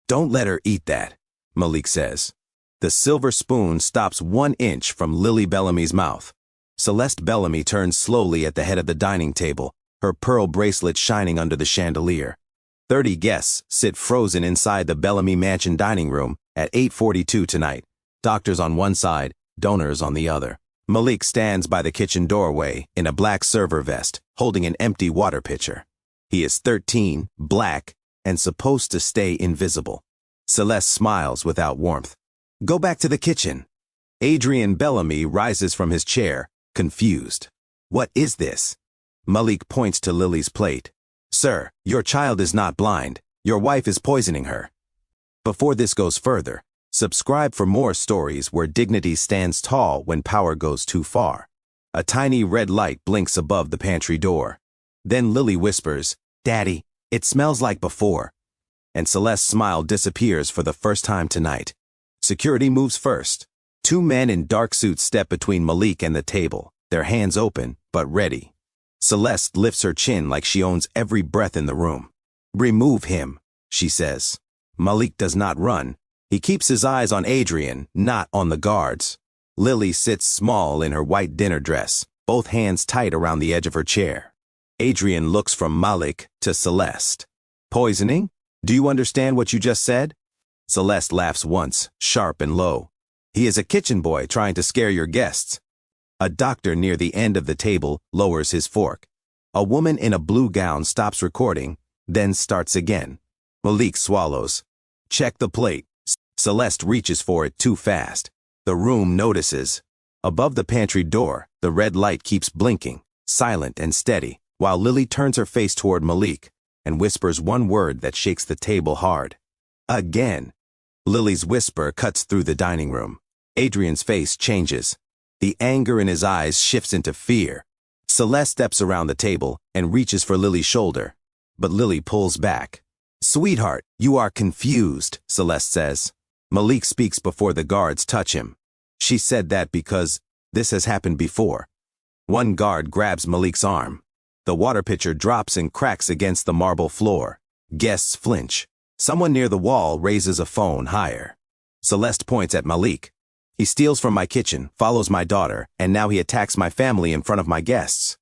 Don't let her eat that, Malik says. The silver spoon stops 1 inch from Lily Bellamy's mouth. Celeste Bellamy turns slowly at the head of the dining table, her pearl bracelet shining under the chandelier. 30 guests sit frozen inside the Bellamy Mansion dining room at 8:42 tonight. Doctors on one side, donors on the other. Malik stands by the kitchen doorway in a black server vest, holding an empty water pitcher. He is 13, black, and supposed to stay invisible. Celeste smiles without warmth. Go back to the kitchen. Adrian Bellamy rises from his chair, confused. What is this? Malik points to Lily's plate. Sir, your child is not blind. Your wife is poisoning her. Before this goes further, subscribe for more stories where dignity stands tall when power goes too far. A tiny red light blinks above the pantry door. Then Lily whispers, Daddy, it smells like before. And Celeste's smile disappears for the first time tonight. Security moves first. 2 men in dark suits step between Malik and the table, their hands open, but ready. Celeste lifts her chin like she owns every breath in the room. Remove him, she says. Malik does not run. He keeps his eyes on Adrian, not on the guards. Lily sits small in her white dinner dress, both hands tight around the edge of her chair. Adrian looks from Malik to Celeste. Poisoning? Do you understand what you just said? Celeste laughs once, sharp and low. He is a kitchen boy trying to scare your guests. A doctor near the end of the table lowers his fork. A woman in a blue gown stops recording, then starts again. Malik swallows. Check the plate. Celeste reaches for it too fast. The room notices. Above the pantry door, the red light keeps blinking, silent and steady, while Lily turns her face toward Malik and whispers one word that shakes the table hard. Again. Lily's whisper cuts through the dining room. Adrian's face changes. The anger in his eyes shifts into fear. Celeste steps around the table and reaches for Lily's shoulder, but Lily pulls back. Sweetheart, you are confused, Celeste says. Malik speaks before the guards touch him. She said that because this has happened before. One guard grabs Malik's arm. The water pitcher drops and cracks against the marble floor. Guests flinch. Someone near the wall raises a phone higher. Celeste points at Malik. He steals from my kitchen, follows my daughter, and now he attacks my family in front of my guests.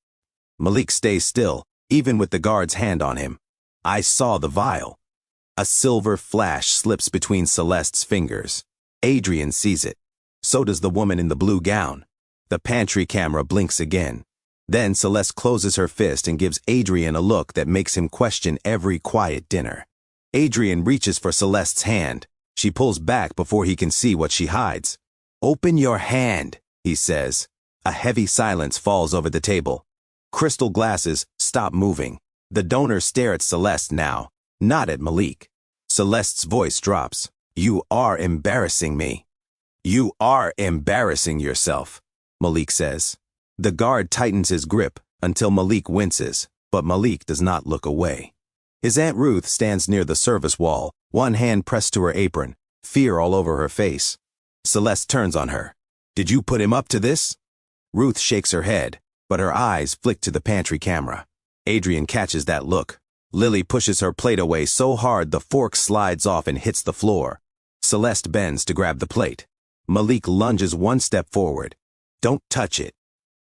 Malik stays still, even with the guard's hand on him. I saw the vial. A silver flash slips between Celeste's fingers. Adrian sees it. So does the woman in the blue gown. The pantry camera blinks again. Then Celeste closes her fist and gives Adrian a look that makes him question every quiet dinner. Adrian reaches for Celeste's hand. She pulls back before he can see what she hides. Open your hand, he says. A heavy silence falls over the table. Crystal glasses stop moving. The donors stare at Celeste now, not at Malik. Celeste's voice drops. You are embarrassing me. You are embarrassing yourself, Malik says. The guard tightens his grip until Malik winces, but Malik does not look away. His Aunt Ruth stands near the service wall, one hand pressed to her apron, fear all over her face. Celeste turns on her. Did you put him up to this? Ruth shakes her head, but her eyes flick to the pantry camera. Adrian catches that look. Lily pushes her plate away so hard the fork slides off and hits the floor. Celeste bends to grab the plate. Malik lunges one step forward. Don't touch it.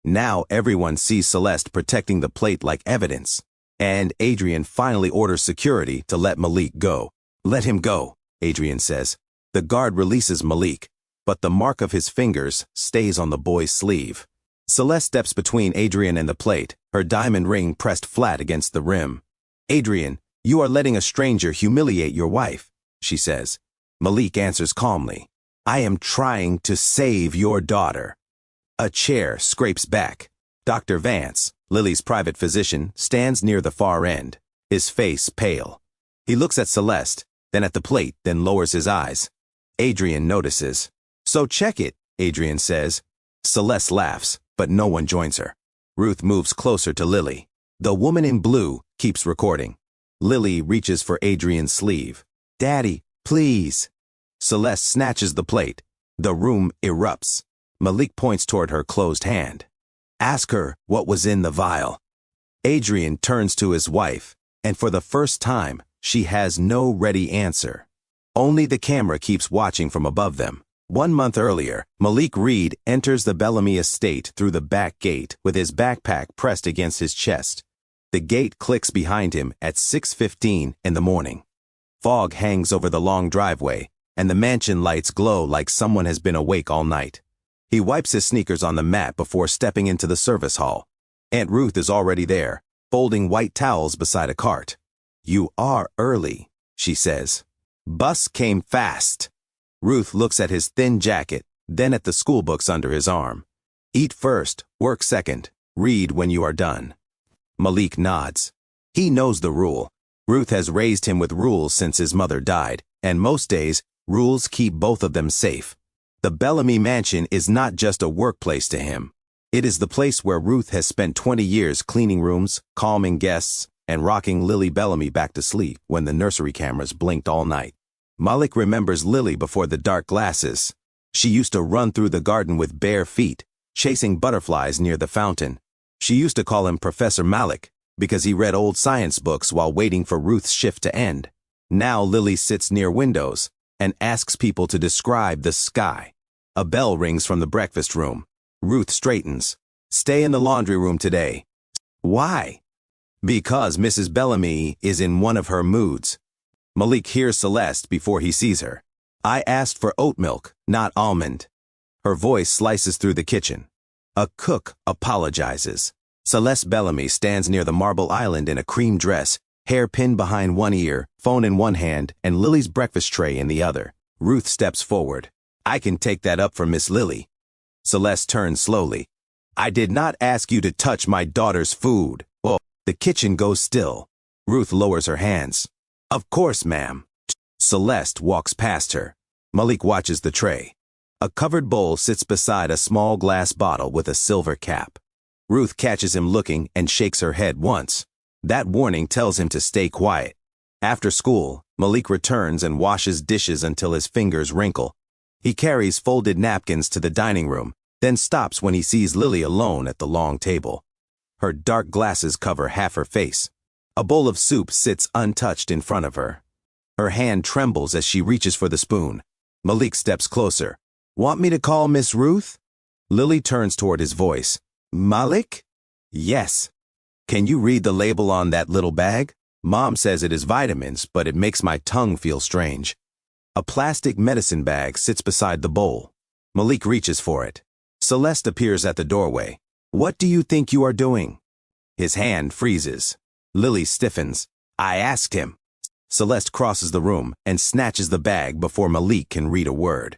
Now everyone sees Celeste protecting the plate like evidence. And Adrian finally orders security to let Malik go. Let him go, Adrian says. The guard releases Malik, but the mark of his fingers stays on the boy's sleeve. Celeste steps between Adrian and the plate, her diamond ring pressed flat against the rim. Adrian, you are letting a stranger humiliate your wife, she says. Malik answers calmly. I am trying to save your daughter. A chair scrapes back. Dr. Vance, Lily's private physician, stands near the far end, his face pale. He looks at Celeste, then at the plate, then lowers his eyes. Adrian notices. So check it, Adrian says. Celeste laughs, but no one joins her. Ruth moves closer to Lily. The woman in blue keeps recording. Lily reaches for Adrian's sleeve. Daddy, please. Celeste snatches the plate. The room erupts. Malik points toward her closed hand. Ask her what was in the vial. Adrian turns to his wife, and for the first time, she has no ready answer. Only the camera keeps watching from above them. 1 month earlier, Malik Reed enters the Bellamy estate through the back gate with his backpack pressed against his chest. The gate clicks behind him at 6:15 in the morning. Fog hangs over the long driveway, and the mansion lights glow like someone has been awake all night. He wipes his sneakers on the mat before stepping into the service hall. Aunt Ruth is already there, folding white towels beside a cart. "You are early," she says. "Bus came fast." Ruth looks at his thin jacket, then at the school books under his arm. "Eat first, work second. Read when you are done." Malik nods. He knows the rule. Ruth has raised him with rules since his mother died, and most days, rules keep both of them safe. The Bellamy mansion is not just a workplace to him. It is the place where Ruth has spent 20 years cleaning rooms, calming guests, and rocking Lily Bellamy back to sleep when the nursery cameras blinked all night. Malik remembers Lily before the dark glasses. She used to run through the garden with bare feet, chasing butterflies near the fountain. She used to call him Professor Malik because he read old science books while waiting for Ruth's shift to end. Now Lily sits near windows and asks people to describe the sky. A bell rings from the breakfast room. Ruth straightens. "Stay in the laundry room today." "Why?" "Because Mrs. Bellamy is in one of her moods." Malik hears Celeste before he sees her. "I asked for oat milk, not almond." Her voice slices through the kitchen. A cook apologizes. Celeste Bellamy stands near the marble island in a cream dress, hair pinned behind one ear, phone in one hand, and Lily's breakfast tray in the other. Ruth steps forward. "I can take that up for Miss Lily." Celeste turns slowly. "I did not ask you to touch my daughter's food." Oh, the kitchen goes still. Ruth lowers her hands. "Of course, ma'am." Celeste walks past her. Malik watches the tray. A covered bowl sits beside a small glass bottle with a silver cap. Ruth catches him looking and shakes her head once. That warning tells him to stay quiet. After school, Malik returns and washes dishes until his fingers wrinkle. He carries folded napkins to the dining room, then stops when he sees Lily alone at the long table. Her dark glasses cover half her face. A bowl of soup sits untouched in front of her. Her hand trembles as she reaches for the spoon. Malik steps closer. "Want me to call Miss Ruth?" Lily turns toward his voice. "Malik?" "Yes." "Can you read the label on that little bag? Mom says it is vitamins, but it makes my tongue feel strange." A plastic medicine bag sits beside the bowl. Malik reaches for it. Celeste appears at the doorway. "What do you think you are doing?" His hand freezes. Lily stiffens. "I asked him." Celeste crosses the room and snatches the bag before Malik can read a word.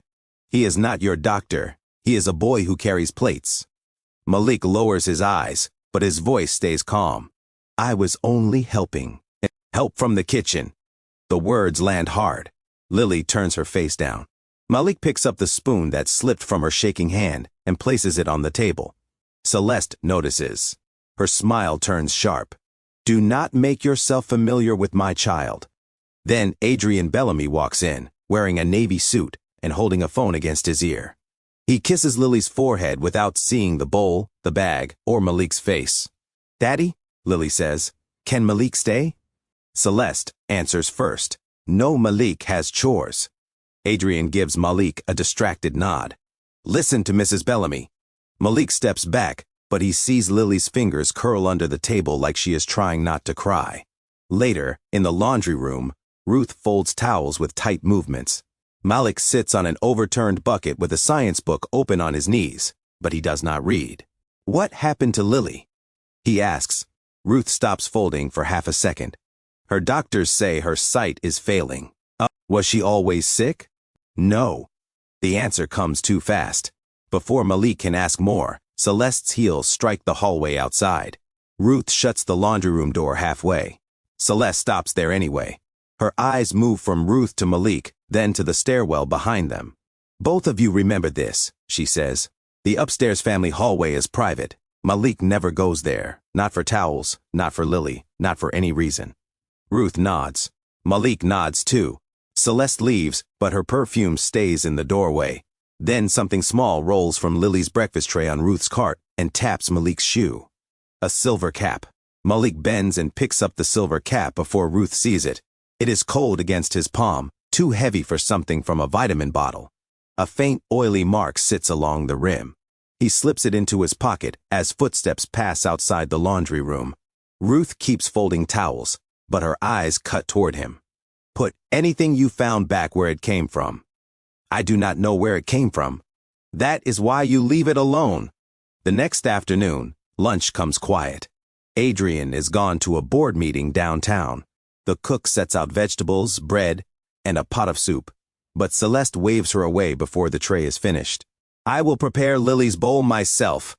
"He is not your doctor. He is a boy who carries plates." Malik lowers his eyes, but his voice stays calm. "I was only helping." "Help from the kitchen." The words land hard. Lily turns her face down. Malik picks up the spoon that slipped from her shaking hand and places it on the table. Celeste notices. Her smile turns sharp. "Do not make yourself familiar with my child." Then Adrian Bellamy walks in, wearing a navy suit and holding a phone against his ear. He kisses Lily's forehead without seeing the bowl, the bag, or Malik's face. "Daddy," Lily says, "can Malik stay?" Celeste answers first. "No, Malik has chores." Adrian gives Malik a distracted nod. "Listen to Mrs. Bellamy." Malik steps back, but he sees Lily's fingers curl under the table like she is trying not to cry. Later, in the laundry room, Ruth folds towels with tight movements. Malik sits on an overturned bucket with a science book open on his knees, but he does not read. "What happened to Lily?" he asks. Ruth stops folding for half a second. "Her doctors say her sight is failing." Was she always sick?" "No." The answer comes too fast. Before Malik can ask more, Celeste's heels strike the hallway outside. Ruth shuts the laundry room door halfway. Celeste stops there anyway. Her eyes move from Ruth to Malik, then to the stairwell behind them. "Both of you remember this," she says. "The upstairs family hallway is private. Malik never goes there. Not for towels, not for Lily, not for any reason." Ruth nods. Malik nods too. Celeste leaves, but her perfume stays in the doorway. Then something small rolls from Lily's breakfast tray on Ruth's cart and taps Malik's shoe. A silver cap. Malik bends and picks up the silver cap before Ruth sees it. It is cold against his palm, too heavy for something from a vitamin bottle. A faint, oily mark sits along the rim. He slips it into his pocket as footsteps pass outside the laundry room. Ruth keeps folding towels, but her eyes cut toward him. Put anything you found back where it came from. I do not know where it came from. That is why you leave it alone. The next afternoon, lunch comes quiet. Adrian is gone to a board meeting downtown. The cook sets out vegetables, bread, and a pot of soup, but Celeste waves her away before the tray is finished. I will prepare Lily's bowl myself.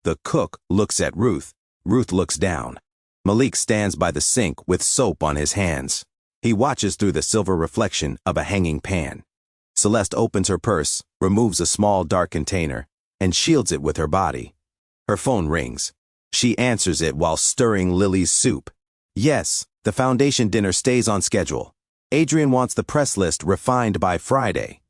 The cook looks at Ruth. Ruth looks down. Malik stands by the sink with soap on his hands. He watches through the silver reflection of a hanging pan. Celeste opens her purse, removes a small dark container, and shields it with her body. Her phone rings. She answers it while stirring Lily's soup. Yes, the foundation dinner stays on schedule. Adrian wants the press list refined by Friday.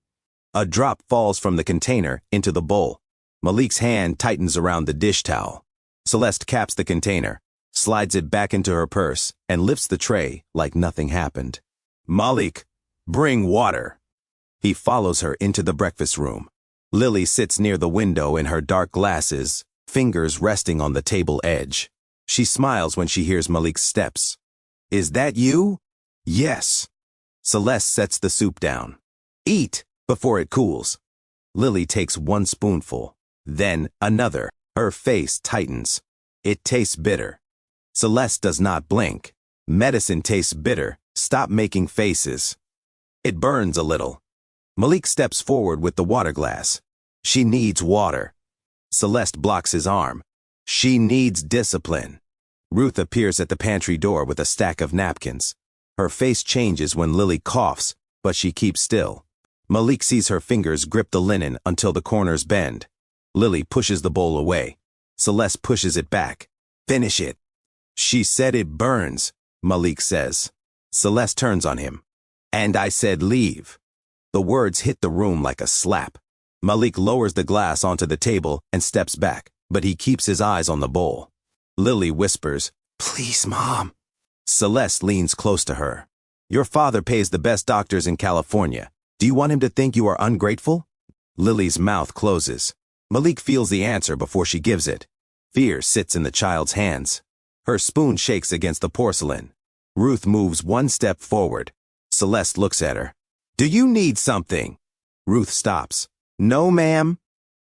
A drop falls from the container into the bowl. Malik's hand tightens around the dish towel. Celeste caps the container, slides it back into her purse, and lifts the tray like nothing happened. Malik, bring water. He follows her into the breakfast room. Lily sits near the window in her dark glasses, fingers resting on the table edge. She smiles when she hears Malik's steps. Is that you? Yes. Celeste sets the soup down. Eat before it cools. Lily takes one spoonful, then another. Her face tightens. It tastes bitter. Celeste does not blink. Medicine tastes bitter. Stop making faces. It burns a little. Malik steps forward with the water glass. She needs water. Celeste blocks his arm. She needs discipline. Ruth appears at the pantry door with a stack of napkins. Her face changes when Lily coughs, but she keeps still. Malik sees her fingers grip the linen until the corners bend. Lily pushes the bowl away. Celeste pushes it back. Finish it. She said it burns, Malik says. Celeste turns on him. And I said leave. The words hit the room like a slap. Malik lowers the glass onto the table and steps back, but he keeps his eyes on the bowl. Lily whispers, Please, Mom. Celeste leans close to her. Your father pays the best doctors in California. Do you want him to think you are ungrateful? Lily's mouth closes. Malik feels the answer before she gives it. Fear sits in the child's hands. Her spoon shakes against the porcelain. Ruth moves one step forward. Celeste looks at her. Do you need something? Ruth stops. No, ma'am.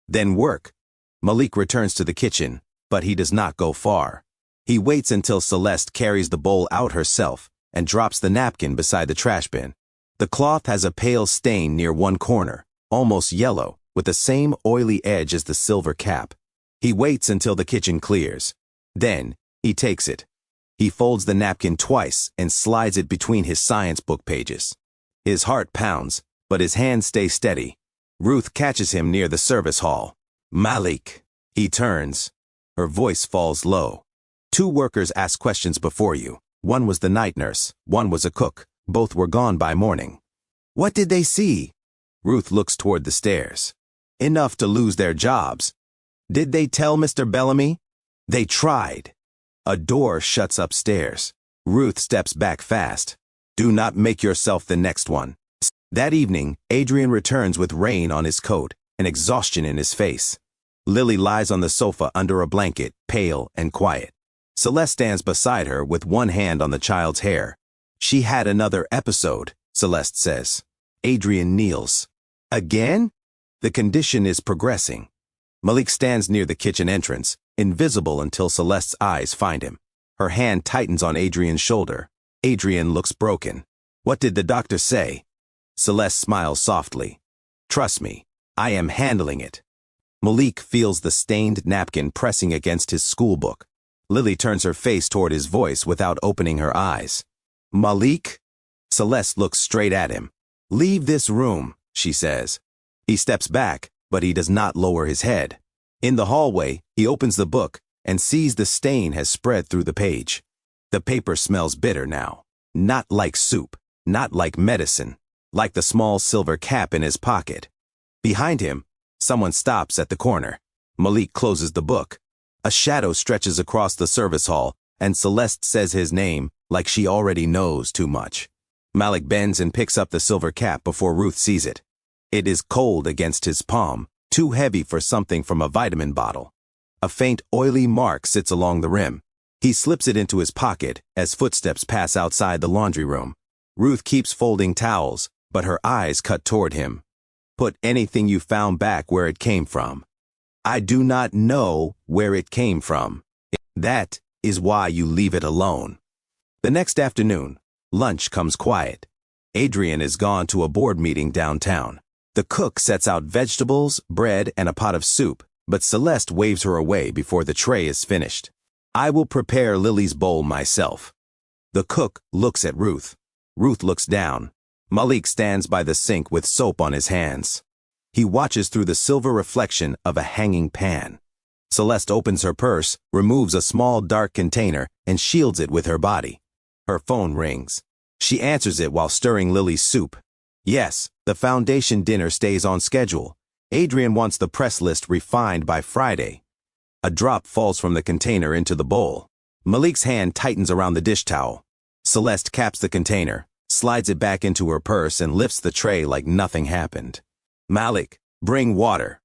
Then work. Malik returns to the kitchen, but he does not go far. He waits until Celeste carries the bowl out herself and drops the napkin beside the trash bin. The cloth has a pale stain near one corner, almost yellow, with the same oily edge as the silver cap. He waits until the kitchen clears. Then, he takes it. He folds the napkin twice and slides it between his science book pages. His heart pounds, but his hands stay steady. Ruth catches him near the service hall. Malik. He turns. Her voice falls low. 2 workers asked questions before you. One was the night nurse, one was a cook. Both were gone by morning. What did they see? Ruth looks toward the stairs. Enough to lose their jobs. Did they tell Mr. Bellamy? They tried. A door shuts upstairs. Ruth steps back fast. Do not make yourself the next one. That evening, Adrian returns with rain on his coat and exhaustion in his face. Lily lies on the sofa under a blanket, pale and quiet. Celeste stands beside her with one hand on the child's hair. She had another episode, Celeste says. Adrian kneels. Again? The condition is progressing. Malik stands near the kitchen entrance, invisible until Celeste's eyes find him. Her hand tightens on Adrian's shoulder. Adrian looks broken. What did the doctor say? Celeste smiles softly. Trust me, I am handling it. Malik feels the stained napkin pressing against his school book. Lily turns her face toward his voice without opening her eyes. Malik? Celeste looks straight at him. Leave this room, she says. He steps back, but he does not lower his head. In the hallway, he opens the book and sees the stain has spread through the page. The paper smells bitter now. Not like soup, not like medicine, like the small silver cap in his pocket. Behind him, someone stops at the corner. Malik closes the book. A shadow stretches across the service hall, and Celeste says his name like she already knows too much. Malik bends and picks up the silver cap before Ruth sees it. It is cold against his palm, too heavy for something from a vitamin bottle. A faint, oily mark sits along the rim. He slips it into his pocket as footsteps pass outside the laundry room. Ruth keeps folding towels, but her eyes cut toward him. Put anything you found back where it came from. I do not know where it came from. That is why you leave it alone. The next afternoon, lunch comes quiet. Adrian is gone to a board meeting downtown. The cook sets out vegetables, bread, and a pot of soup, but Celeste waves her away before the tray is finished. I will prepare Lily's bowl myself. The cook looks at Ruth. Ruth looks down. Malik stands by the sink with soap on his hands. He watches through the silver reflection of a hanging pan. Celeste opens her purse, removes a small dark container, and shields it with her body. Her phone rings. She answers it while stirring Lily's soup. Yes, the foundation dinner stays on schedule. Adrian wants the press list refined by Friday. A drop falls from the container into the bowl. Malik's hand tightens around the dish towel. Celeste caps the container, slides it back into her purse, and lifts the tray like nothing happened. Malik, bring water.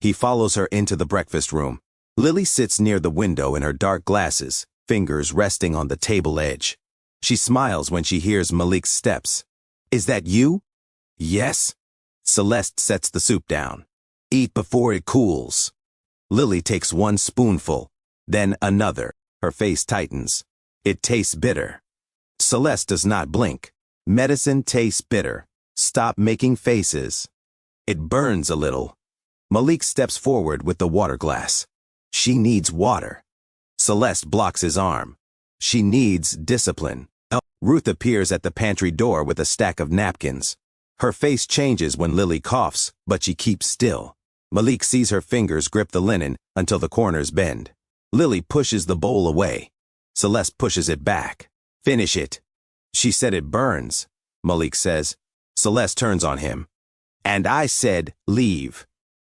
He follows her into the breakfast room. Lily sits near the window in her dark glasses, fingers resting on the table edge. She smiles when she hears Malik's steps. Is that you? Yes. Celeste sets the soup down. Eat before it cools. Lily takes one spoonful, then another. Her face tightens. It tastes bitter. Celeste does not blink. Medicine tastes bitter. Stop making faces. It burns a little. Malik steps forward with the water glass. She needs water. Celeste blocks his arm. She needs discipline. Ruth appears at the pantry door with a stack of napkins. Her face changes when Lily coughs, but she keeps still. Malik sees her fingers grip the linen until the corners bend. Lily pushes the bowl away. Celeste pushes it back. Finish it. She said it burns, Malik says. Celeste turns on him. And I said, leave.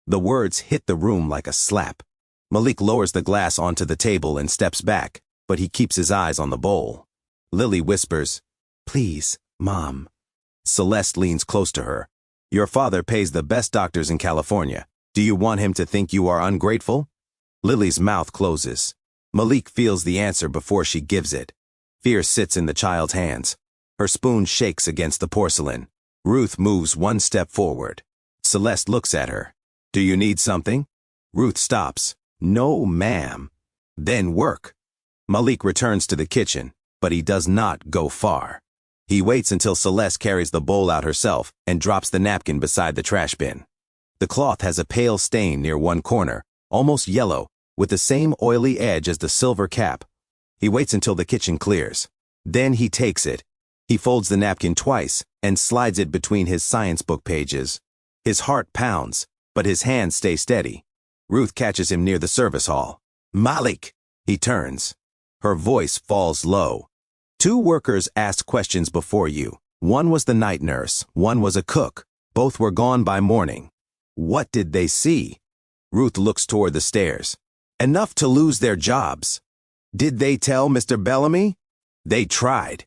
The words hit the room like a slap. Malik lowers the glass onto the table and steps back, but he keeps his eyes on the bowl. Lily whispers, please, Mom. Celeste leans close to her. Your father pays the best doctors in California. Do you want him to think you are ungrateful? Lily's mouth closes. Malik feels the answer before she gives it. Fear sits in the child's hands. Her spoon shakes against the porcelain. Ruth moves one step forward. Celeste looks at her. Do you need something? Ruth stops. No, ma'am. Then work. Malik returns to the kitchen, but he does not go far. He waits until Celeste carries the bowl out herself and drops the napkin beside the trash bin. The cloth has a pale stain near one corner, almost yellow, with the same oily edge as the silver cap. He waits until the kitchen clears. Then he takes it. He folds the napkin twice and slides it between his science book pages. His heart pounds, but his hands stay steady. Ruth catches him near the service hall. Malik! He turns. Her voice falls low. 2 workers asked questions before you. One was the night nurse, one was a cook. Both were gone by morning. What did they see? Ruth looks toward the stairs. Enough to lose their jobs. Did they tell Mr. Bellamy? They tried.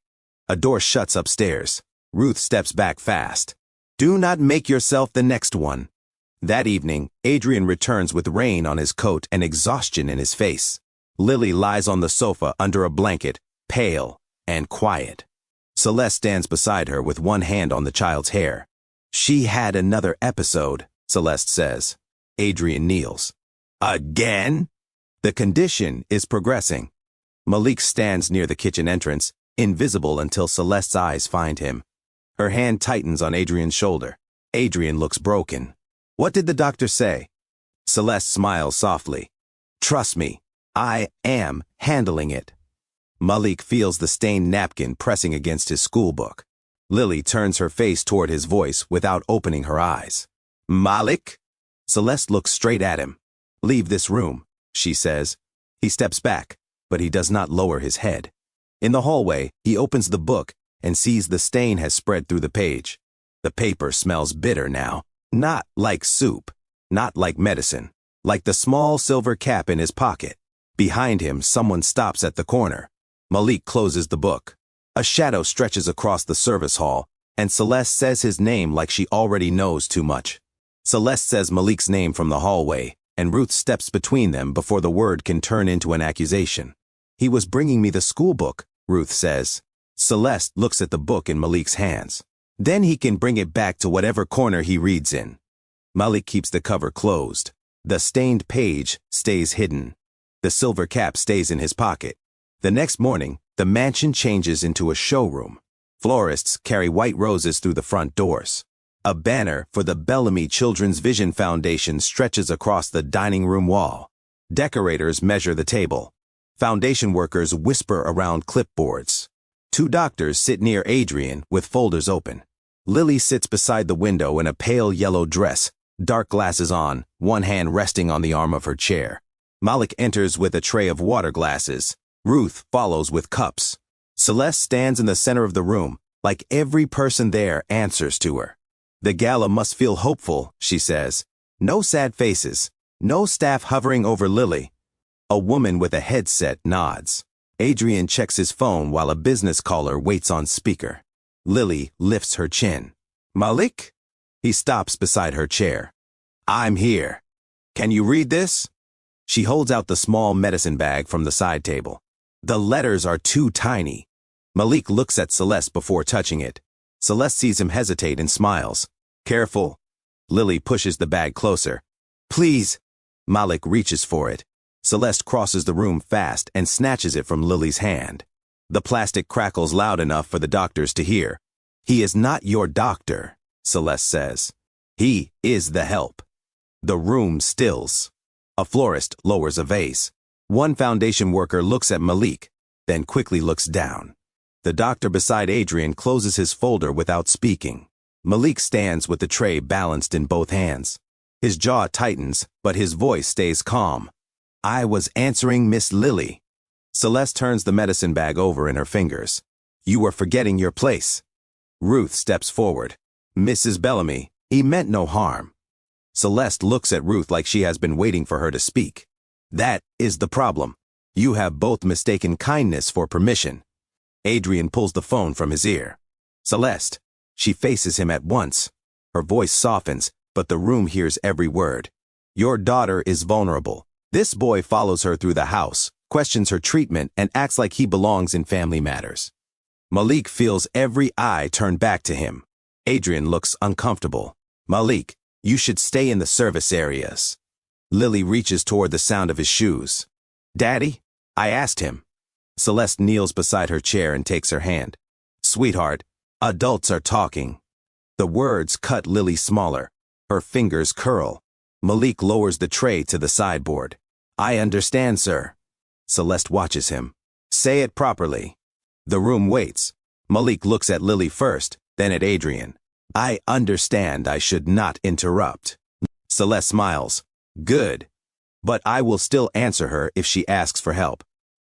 A door shuts upstairs. Ruth steps back fast. Do not make yourself the next one. That evening, Adrian returns with rain on his coat and exhaustion in his face. Lily lies on the sofa under a blanket, pale and quiet. Celeste stands beside her with one hand on the child's hair. She had another episode, Celeste says. Adrian kneels. Again? The condition is progressing. Malik stands near the kitchen entrance, invisible until Celeste's eyes find him. Her hand tightens on Adrian's shoulder. Adrian looks broken. What did the doctor say? Celeste smiles softly. Trust me, I am handling it. Malik feels the stained napkin pressing against his schoolbook. Lily turns her face toward his voice without opening her eyes. Malik? Celeste looks straight at him. Leave this room, she says. He steps back, but he does not lower his head. In the hallway, he opens the book and sees the stain has spread through the page. The paper smells bitter now, not like soup, not like medicine, like the small silver cap in his pocket. Behind him, someone stops at the corner. Malik closes the book. A shadow stretches across the service hall, and Celeste says his name like she already knows too much. Celeste says Malik's name from the hallway, and Ruth steps between them before the word can turn into an accusation. "He was bringing me the school book," Ruth says. Celeste looks at the book in Malik's hands. "Then he can bring it back to whatever corner he reads in." Malik keeps the cover closed. The stained page stays hidden. The silver cap stays in his pocket. The next morning, the mansion changes into a showroom. Florists carry white roses through the front doors. A banner for the Bellamy Children's Vision Foundation stretches across the dining room wall. Decorators measure the table. Foundation workers whisper around clipboards. 2 doctors sit near Adrian with folders open. Lily sits beside the window in a pale yellow dress, dark glasses on, one hand resting on the arm of her chair. Malik enters with a tray of water glasses. Ruth follows with cups. Celeste stands in the center of the room, like every person there answers to her. "The gala must feel hopeful," she says. "No sad faces. No staff hovering over Lily." A woman with a headset nods. Adrian checks his phone while a business caller waits on speaker. Lily lifts her chin. "Malik?" He stops beside her chair. "I'm here. Can you read this?" She holds out the small medicine bag from the side table. The letters are too tiny. Malik looks at Celeste before touching it. Celeste sees him hesitate and smiles. "Careful." Lily pushes the bag closer. "Please." Malik reaches for it. Celeste crosses the room fast and snatches it from Lily's hand. The plastic crackles loud enough for the doctors to hear. "He is not your doctor," Celeste says. "He is the help." The room stills. A florist lowers a vase. One foundation worker looks at Malik, then quickly looks down. The doctor beside Adrian closes his folder without speaking. Malik stands with the tray balanced in both hands. His jaw tightens, but his voice stays calm. "I was answering Miss Lily." Celeste turns the medicine bag over in her fingers. "You were forgetting your place." Ruth steps forward. "Mrs. Bellamy, he meant no harm." Celeste looks at Ruth like she has been waiting for her to speak. "That is the problem. You have both mistaken kindness for permission." Adrian pulls the phone from his ear. "Celeste." She faces him at once. Her voice softens, but the room hears every word. "Your daughter is vulnerable. This boy follows her through the house, questions her treatment, and acts like he belongs in family matters." Malik feels every eye turn back to him. Adrian looks uncomfortable. "Malik, you should stay in the service areas." Lily reaches toward the sound of his shoes. "Daddy?" I asked him. Celeste kneels beside her chair and takes her hand. "Sweetheart, adults are talking." The words cut Lily smaller. Her fingers curl. Malik lowers the tray to the sideboard. "I understand, sir." Celeste watches him. "Say it properly." The room waits. Malik looks at Lily first, then at Adrian. "I understand I should not interrupt." Celeste smiles. "Good. But I will still answer her if she asks for help."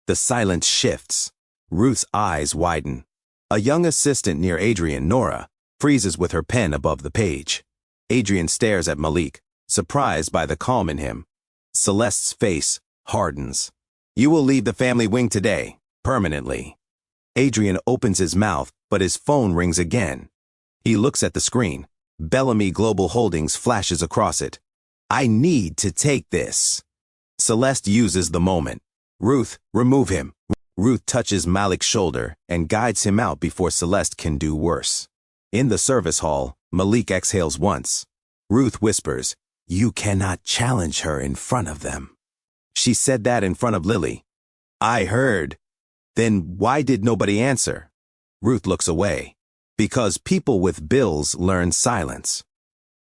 The silence shifts. Ruth's eyes widen. A young assistant near Adrian, Nora, freezes with her pen above the page. Adrian stares at Malik, surprised by the calm in him. Celeste's face hardens. "You will leave the family wing today, permanently." Adrian opens his mouth, but his phone rings again. He looks at the screen. Bellamy Global Holdings flashes across it. "I need to take this." Celeste uses the moment. "Ruth, remove him." Ruth touches Malik's shoulder and guides him out before Celeste can do worse. In the service hall, Malik exhales once. Ruth whispers, "You cannot challenge her in front of them." "She said that in front of Lily." "I heard." "Then why did nobody answer?" Ruth looks away. "Because people with bills learn silence."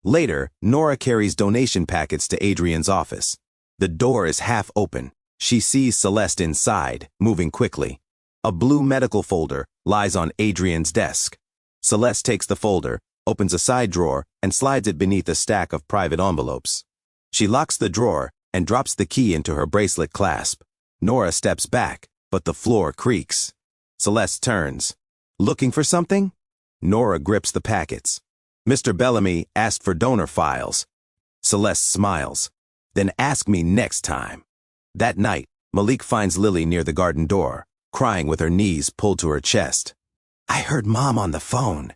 Later, Nora carries donation packets to Adrian's office. The door is half open. She sees Celeste inside, moving quickly. A blue medical folder lies on Adrian's desk. Celeste takes the folder, opens a side drawer, and slides it beneath a stack of private envelopes. She locks the drawer and drops the key into her bracelet clasp. Nora steps back, but the floor creaks. Celeste turns. "Looking for something?" Nora grips the packets. "Mr. Bellamy asked for donor files." Celeste smiles. "Then ask me next time." That night, Malik finds Lily near the garden door, crying with her knees pulled to her chest. I heard Mom on the phone,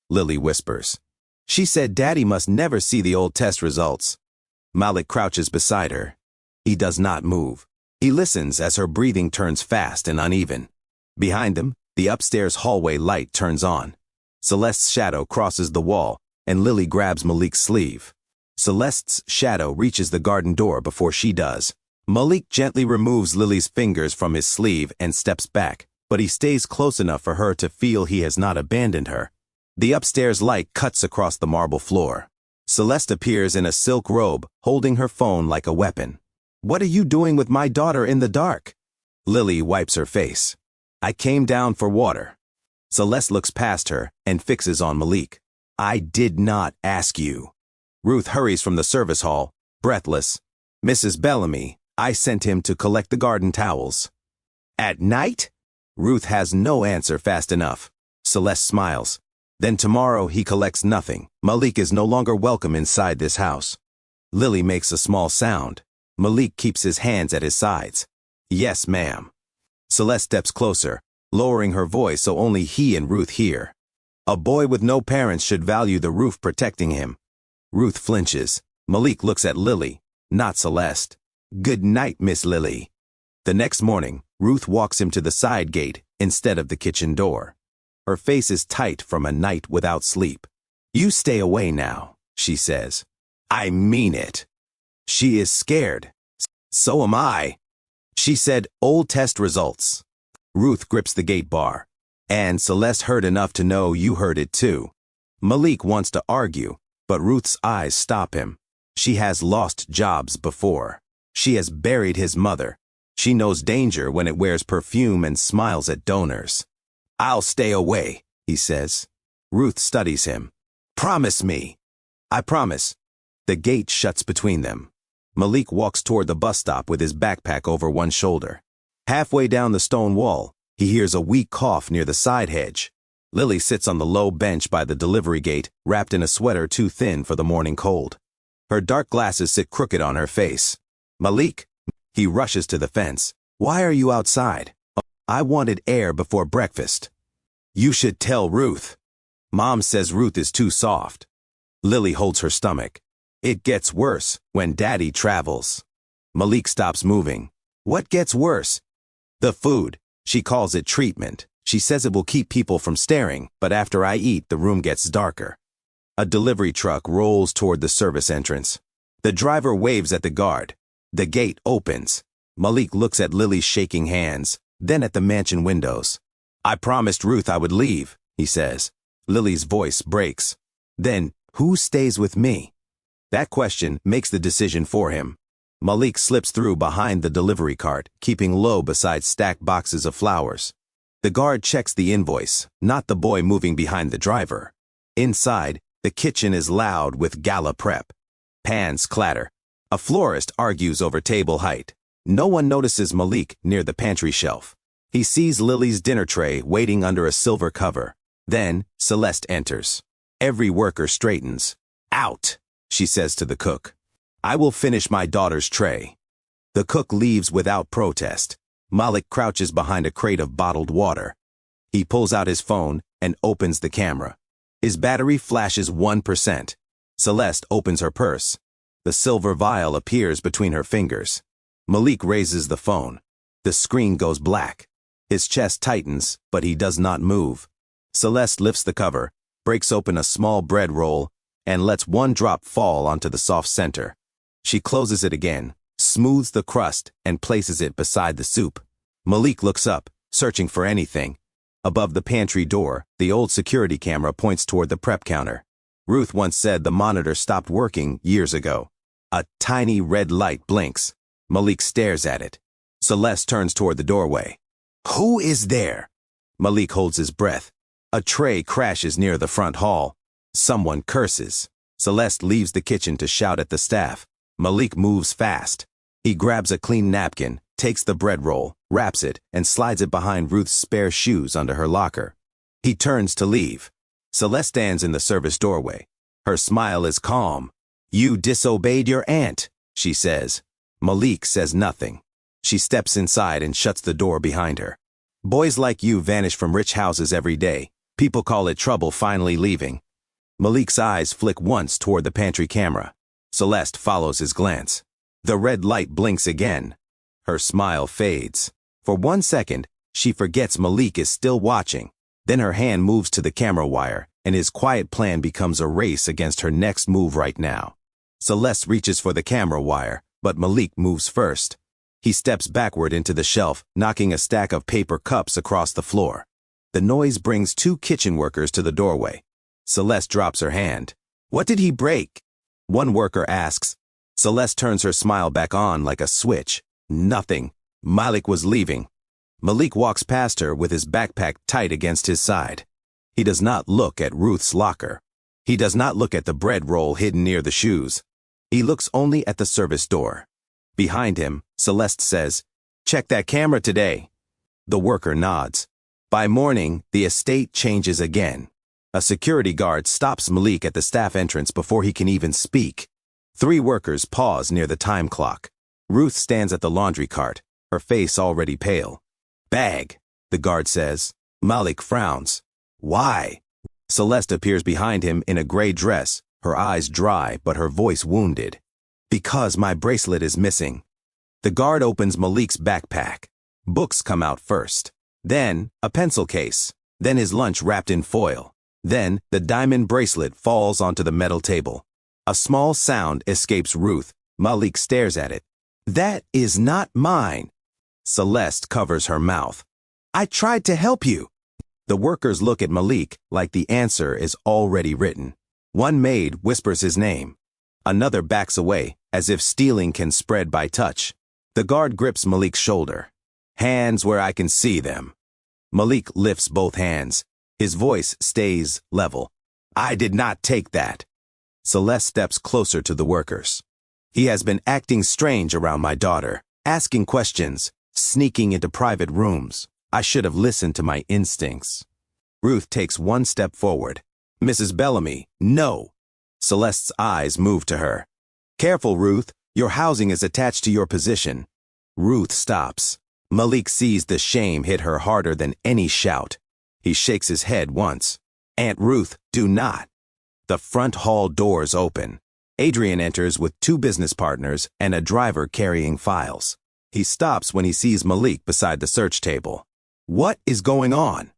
Lily whispers. She said Daddy must never see the old test results. Malik crouches beside her. He does not move. He listens as her breathing turns fast and uneven. Behind them, the upstairs hallway light turns on. Celeste's shadow crosses the wall, and Lily grabs Malik's sleeve. Celeste's shadow reaches the garden door before she does. Malik gently removes Lily's fingers from his sleeve and steps back, but he stays close enough for her to feel he has not abandoned her. The upstairs light cuts across the marble floor. Celeste appears in a silk robe, holding her phone like a weapon. What are you doing with my daughter in the dark? Lily wipes her face. I came down for water. Celeste looks past her and fixes on Malik. I did not ask you. Ruth hurries from the service hall, breathless. Mrs. Bellamy, I sent him to collect the garden towels. At night? Ruth has no answer fast enough. Celeste smiles. Then tomorrow he collects nothing. Malik is no longer welcome inside this house. Lily makes a small sound. Malik keeps his hands at his sides. Yes, ma'am. Celeste steps closer, lowering her voice so only he and Ruth hear. A boy with no parents should value the roof protecting him. Ruth flinches. Malik looks at Lily, not Celeste. Good night, Miss Lily. The next morning, Ruth walks him to the side gate instead of the kitchen door. Her face is tight from a night without sleep. You stay away now, she says. I mean it. She is scared. So am I. She said old test results. Ruth grips the gate bar. And Celeste heard enough to know you heard it too. Malik wants to argue, but Ruth's eyes stop him. She has lost jobs before. She has buried his mother. She knows danger when it wears perfume and smiles at donors. I'll stay away, he says. Ruth studies him. Promise me. I promise. The gate shuts between them. Malik walks toward the bus stop with his backpack over one shoulder. Halfway down the stone wall, he hears a weak cough near the side hedge. Lily sits on the low bench by the delivery gate, wrapped in a sweater too thin for the morning cold. Her dark glasses sit crooked on her face. Malik. He rushes to the fence. Why are you outside? I wanted air before breakfast. You should tell Ruth. Mom says Ruth is too soft. Lily holds her stomach. It gets worse when Daddy travels. Malik stops moving. What gets worse? The food. She calls it treatment. She says it will keep people from staring, but after I eat, the room gets darker. A delivery truck rolls toward the service entrance. The driver waves at the guard. The gate opens. Malik looks at Lily's shaking hands, then at the mansion windows. I promised Ruth I would leave, he says. Lily's voice breaks. Then, who stays with me? That question makes the decision for him. Malik slips through behind the delivery cart, keeping low beside stacked boxes of flowers. The guard checks the invoice, not the boy moving behind the driver. Inside, the kitchen is loud with gala prep. Pans clatter. A florist argues over table height. No one notices Malik near the pantry shelf. He sees Lily's dinner tray waiting under a silver cover. Then, Celeste enters. Every worker straightens. Out, she says to the cook. I will finish my daughter's tray. The cook leaves without protest. Malik crouches behind a crate of bottled water. He pulls out his phone and opens the camera. His battery flashes 1%. Celeste opens her purse. The silver vial appears between her fingers. Malik raises the phone. The screen goes black. His chest tightens, but he does not move. Celeste lifts the cover, breaks open a small bread roll, and lets one drop fall onto the soft center. She closes it again, smooths the crust, and places it beside the soup. Malik looks up, searching for anything. Above the pantry door, the old security camera points toward the prep counter. Ruth once said the monitor stopped working years ago. A tiny red light blinks. Malik stares at it. Celeste turns toward the doorway. Who is there? Malik holds his breath. A tray crashes near the front hall. Someone curses. Celeste leaves the kitchen to shout at the staff. Malik moves fast. He grabs a clean napkin, takes the bread roll, wraps it, and slides it behind Ruth's spare shoes under her locker. He turns to leave. Celeste stands in the service doorway. Her smile is calm. You disobeyed your aunt, she says. Malik says nothing. She steps inside and shuts the door behind her. Boys like you vanish from rich houses every day. People call it trouble finally leaving. Malik's eyes flick once toward the pantry camera. Celeste follows his glance. The red light blinks again. Her smile fades. For 1 second, she forgets Malik is still watching. Then her hand moves to the camera wire, and his quiet plan becomes a race against her next move right now. Celeste reaches for the camera wire, but Malik moves first. He steps backward into the shelf, knocking a stack of paper cups across the floor. The noise brings 2 kitchen workers to the doorway. Celeste drops her hand. "What did he break?" One worker asks. Celeste turns her smile back on like a switch. Nothing. Malik was leaving. Malik walks past her with his backpack tight against his side. He does not look at Ruth's locker. He does not look at the bread roll hidden near the shoes. He looks only at the service door. Behind him, Celeste says, "Check that camera today." The worker nods. By morning, the estate changes again. A security guard stops Malik at the staff entrance before he can even speak. 3 workers pause near the time clock. Ruth stands at the laundry cart, her face already pale. "Bag," the guard says. Malik frowns. "Why?" Celeste appears behind him in a gray dress, her eyes dry but her voice wounded. "Because my bracelet is missing." The guard opens Malik's backpack. Books come out first. Then, a pencil case. Then his lunch wrapped in foil. Then, the diamond bracelet falls onto the metal table. A small sound escapes Ruth. Malik stares at it. "That is not mine." Celeste covers her mouth. "I tried to help you." The workers look at Malik like the answer is already written. One maid whispers his name. Another backs away, as if stealing can spread by touch. The guard grips Malik's shoulder. "Hands where I can see them." Malik lifts both hands. His voice stays level. "I did not take that." Celeste steps closer to the workers. "He has been acting strange around my daughter, asking questions, sneaking into private rooms. I should have listened to my instincts." Ruth takes 1 step forward. "Mrs. Bellamy, no." Celeste's eyes move to her. "Careful, Ruth. Your housing is attached to your position." Ruth stops. Malik sees the shame hit her harder than any shout. He shakes his head once. "Aunt Ruth, do not." The front hall doors open. Adrian enters with 2 business partners and a driver carrying files. He stops when he sees Malik beside the search table. "What is going on?"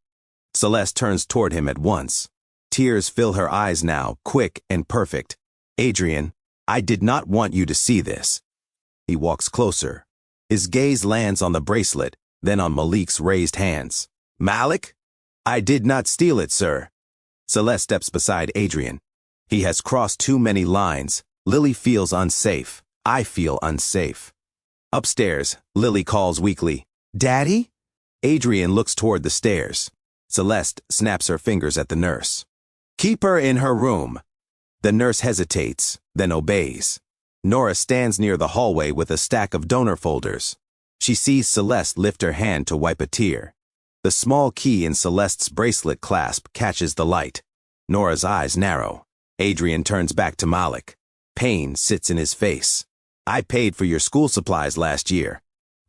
Celeste turns toward him at once. Tears fill her eyes now, quick and perfect. "Adrian, I did not want you to see this." He walks closer. His gaze lands on the bracelet, then on Malik's raised hands. "Malik? I did not steal it, sir." Celeste steps beside Adrian. He has crossed too many lines. Lily feels unsafe. I feel unsafe. Upstairs, Lily calls weakly, "Daddy?" Adrian looks toward the stairs. Celeste snaps her fingers at the nurse. "Keep her in her room." The nurse hesitates, then obeys. Nora stands near the hallway with a stack of donor folders. She sees Celeste lift her hand to wipe a tear. The small key in Celeste's bracelet clasp catches the light. Nora's eyes narrow. Adrian turns back to Malik. Pain sits in his face. "I paid for your school supplies last year."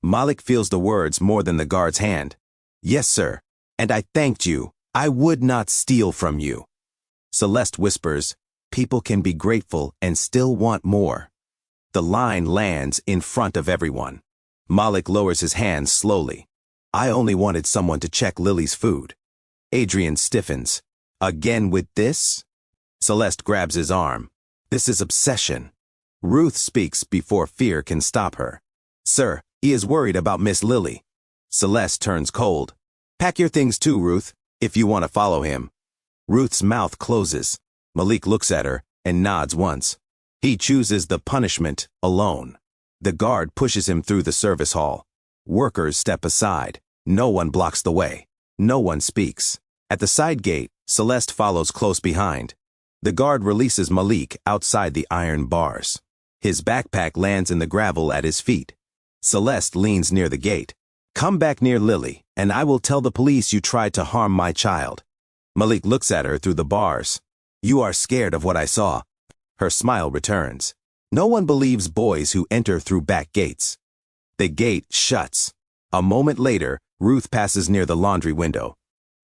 Malik feels the words more than the guard's hand. "Yes, sir. And I thanked you. I would not steal from you." Celeste whispers, "People can be grateful and still want more." The line lands in front of everyone. Malik lowers his hands slowly. "I only wanted someone to check Lily's food." Adrian stiffens. "Again with this?" Celeste grabs his arm. "This is obsession." Ruth speaks before fear can stop her. "Sir, he is worried about Miss Lily." Celeste turns cold. "Pack your things too, Ruth, if you want to follow him." Ruth's mouth closes. Malik looks at her and nods once. He chooses the punishment alone. The guard pushes him through the service hall. Workers step aside. No one blocks the way. No one speaks. At the side gate, Celeste follows close behind. The guard releases Malik outside the iron bars. His backpack lands in the gravel at his feet. Celeste leans near the gate. "Come back near Lily, and I will tell the police you tried to harm my child." Malik looks at her through the bars. "You are scared of what I saw." Her smile returns. No one believes boys who enter through back gates. The gate shuts. A moment later, Ruth passes near the laundry window.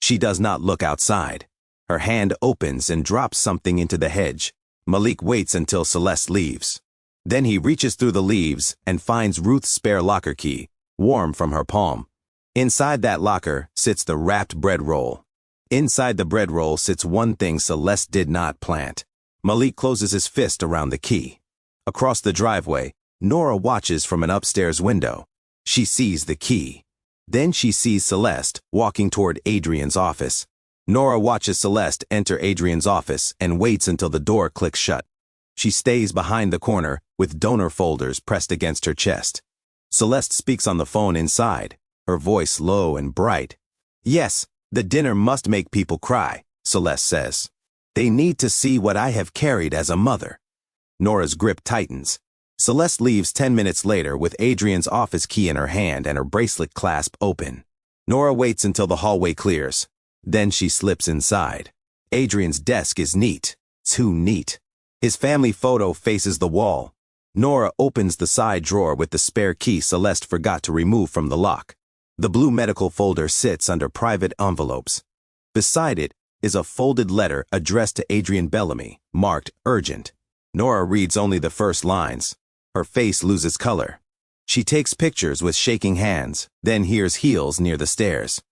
She does not look outside. Her hand opens and drops something into the hedge. Malik waits until Celeste leaves. Then he reaches through the leaves and finds Ruth's spare locker key, warm from her palm. Inside that locker sits the wrapped bread roll. Inside the bread roll sits one thing Celeste did not plant. Malik closes his fist around the key. Across the driveway, Nora watches from an upstairs window. She sees the key. Then she sees Celeste walking toward Adrian's office. Nora watches Celeste enter Adrian's office and waits until the door clicks shut. She stays behind the corner with donor folders pressed against her chest. Celeste speaks on the phone inside, her voice low and bright. "Yes, the dinner must make people cry," Celeste says. "They need to see what I have carried as a mother." Nora's grip tightens. Celeste leaves 10 minutes later with Adrian's office key in her hand and her bracelet clasp open. Nora waits until the hallway clears. Then she slips inside. Adrian's desk is neat, too neat. His family photo faces the wall. Nora opens the side drawer with the spare key Celeste forgot to remove from the lock. The blue medical folder sits under private envelopes. Beside it is a folded letter addressed to Adrian Bellamy, marked urgent. Nora reads only the first lines. Her face loses color. She takes pictures with shaking hands, then hears heels near the stairs.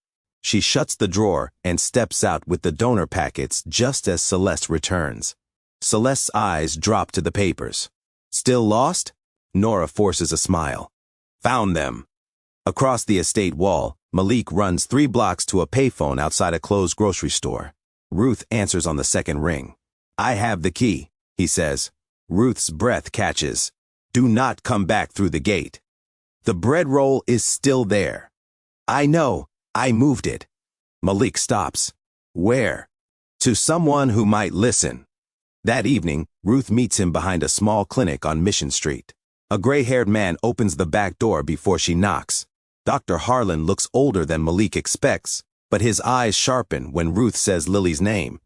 She shuts the drawer and steps out with the donor packets just as Celeste returns. Celeste's eyes drop to the papers. "Still lost?" Nora forces a smile. "Found them." Across the estate wall, Malik runs 3 blocks to a payphone outside a closed grocery store. Ruth answers on the second ring. "I have the key," he says. Ruth's breath catches. "Do not come back through the gate." "The bread roll is still there." "I know. I moved it." Malik stops. "Where?" "To someone who might listen." That evening, Ruth meets him behind a small clinic on Mission Street. A gray-haired man opens the back door before she knocks. Dr. Harlan looks older than Malik expects, but his eyes sharpen when Ruth says Lily's name.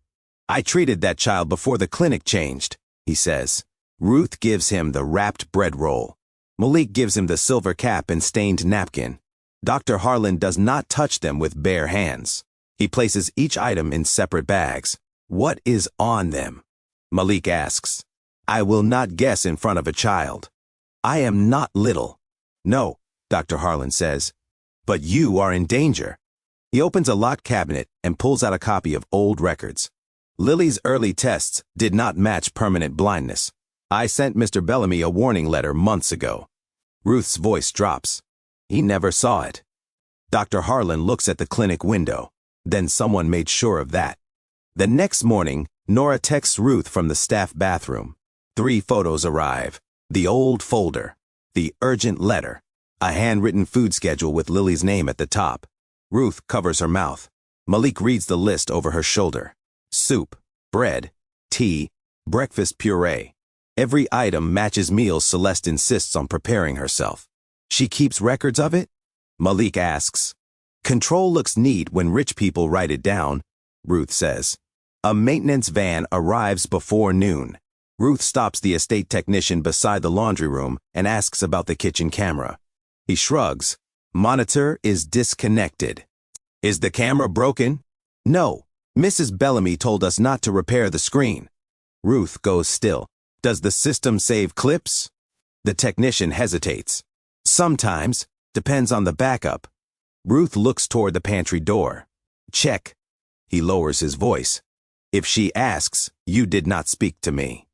"I treated that child before the clinic changed," he says. Ruth gives him the wrapped bread roll. Malik gives him the silver cap and stained napkin. Dr. Harlan does not touch them with bare hands. He places each item in separate bags. "What is on them?" Malik asks. "I will not guess in front of a child." "I am not little." "No," Dr. Harlan says. "But you are in danger." He opens a locked cabinet and pulls out a copy of old records. "Lily's early tests did not match permanent blindness. I sent Mr. Bellamy a warning letter months ago." Ruth's voice drops. "He never saw it." Dr. Harlan looks at the clinic window. Then someone made sure of that. The next morning, Nora texts Ruth from the staff bathroom. 3 photos arrive. The old folder, the urgent letter, a handwritten food schedule with Lily's name at the top. Ruth covers her mouth. Malik reads the list over her shoulder. Soup, bread, tea, breakfast puree. Every item matches meals Celeste insists on preparing herself. "She keeps records of it?" Malik asks. "Control looks neat when rich people write it down," Ruth says. A maintenance van arrives before noon. Ruth stops the estate technician beside the laundry room and asks about the kitchen camera. He shrugs. "Monitor is disconnected." "Is the camera broken?" "No. Mrs. Bellamy told us not to repair the screen." Ruth goes still. "Does the system save clips?" The technician hesitates. "Sometimes. Depends on the backup." Ruth looks toward the pantry door. "Check." He lowers his voice. "If she asks, you did not speak to me."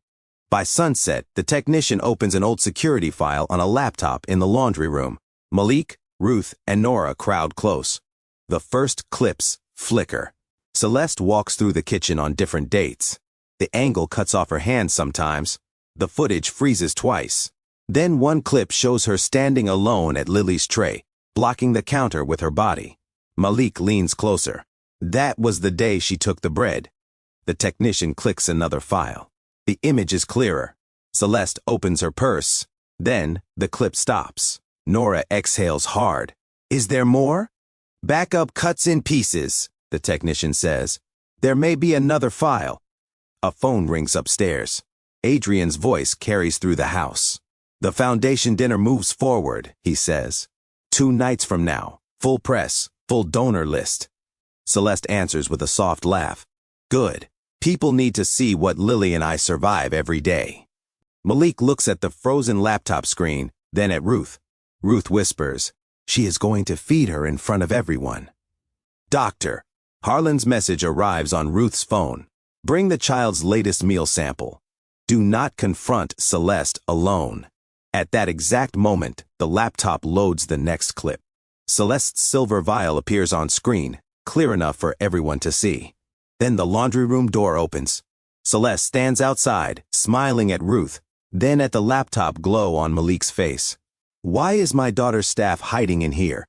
By sunset, the technician opens an old security file on a laptop in the laundry room. Malik, Ruth, and Nora crowd close. The first clips flicker. Celeste walks through the kitchen on different dates. The angle cuts off her hand sometimes. The footage freezes twice. Then one clip shows her standing alone at Lily's tray, blocking the counter with her body. Malik leans closer. That was the day she took the bread. The technician clicks another file. The image is clearer. Celeste opens her purse. Then the clip stops. Nora exhales hard. "Is there more?" "Backup cuts in pieces," the technician says. "There may be another file." A phone rings upstairs. Adrian's voice carries through the house. "The foundation dinner moves forward," he says. 2 nights from now, full press, full donor list. Celeste answers with a soft laugh. Good. People need to see what Lily and I survive every day. Malik looks at the frozen laptop screen, then at Ruth. Ruth whispers, she is going to feed her in front of everyone. Doctor. Harlan's message arrives on Ruth's phone. Bring the child's latest meal sample. Do not confront Celeste alone. At that exact moment, the laptop loads the next clip. Celeste's silver vial appears on screen, clear enough for everyone to see. Then the laundry room door opens. Celeste stands outside, smiling at Ruth, then at the laptop glow on Malik's face. Why is my daughter's staff hiding in here?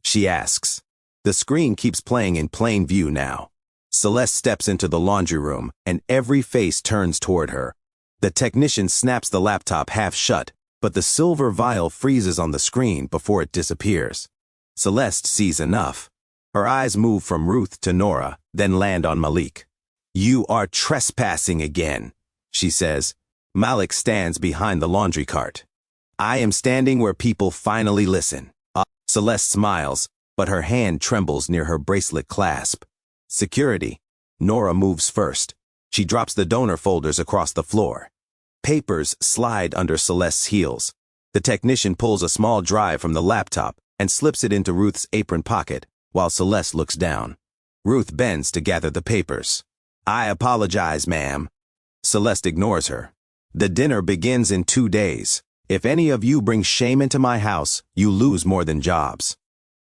She asks. The screen keeps playing in plain view now. Celeste steps into the laundry room, and every face turns toward her. The technician snaps the laptop half shut, but the silver vial freezes on the screen before it disappears. Celeste sees enough. Her eyes move from Ruth to Nora, then land on Malik. You are trespassing again, she says. Malik stands behind the laundry cart. I am standing where people finally listen. Celeste smiles, but her hand trembles near her bracelet clasp. Security. Nora moves first. She drops the donor folders across the floor. Papers slide under Celeste's heels. The technician pulls a small drive from the laptop and slips it into Ruth's apron pocket, while Celeste looks down. Ruth bends to gather the papers. I apologize, ma'am. Celeste ignores her. The dinner begins in 2 days. If any of you bring shame into my house, you lose more than jobs.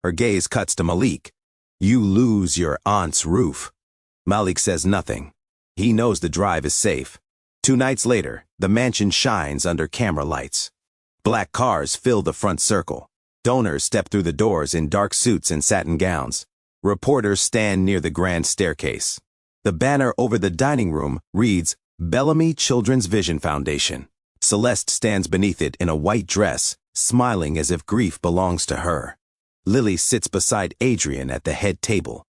Her gaze cuts to Malik. You lose your aunt's roof. Malik says nothing. He knows the drive is safe. 2 nights later, the mansion shines under camera lights. Black cars fill the front circle. Donors step through the doors in dark suits and satin gowns. Reporters stand near the grand staircase. The banner over the dining room reads, Bellamy Children's Vision Foundation. Celeste stands beneath it in a white dress, smiling as if grief belongs to her. Lily sits beside Adrian at the head table.